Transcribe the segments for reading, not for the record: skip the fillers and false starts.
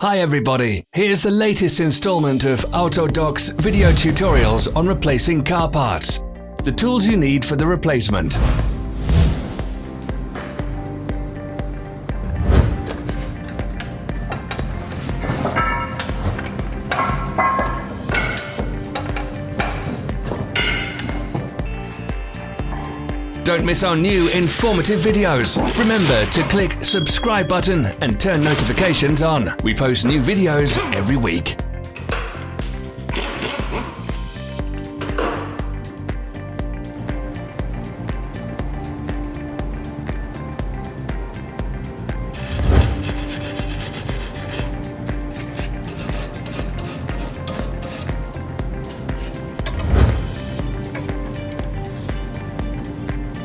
Hi everybody, here's the latest installment of Autodoc's video tutorials on replacing car parts. The tools you need for the replacement. Don't miss our new informative videos. Remember to click subscribe button and turn notifications on. We post new videos every week.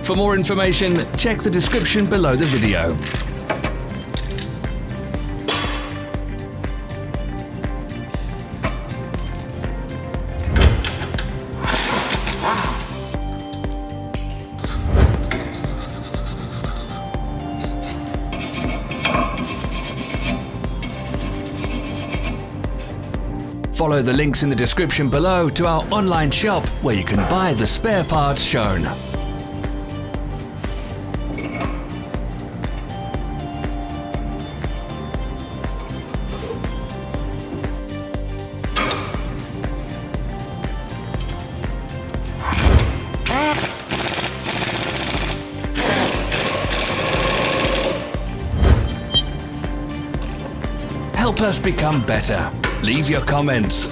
For more information, check the description below the video. Follow the links in the description below to our online shop where you can buy the spare parts shown. Help us become better. Leave your comments.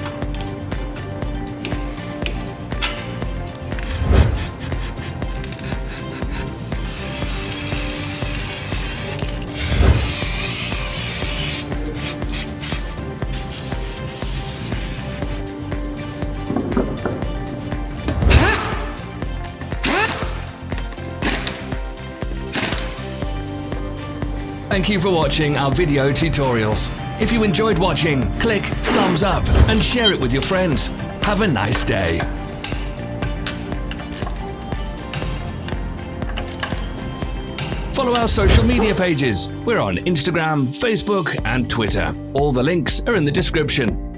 Thank you for watching our video tutorials. If you enjoyed watching, click thumbs up and share it with your friends. Have a nice day. Follow our social media pages. We're on Instagram, Facebook and Twitter. All the links are in the description.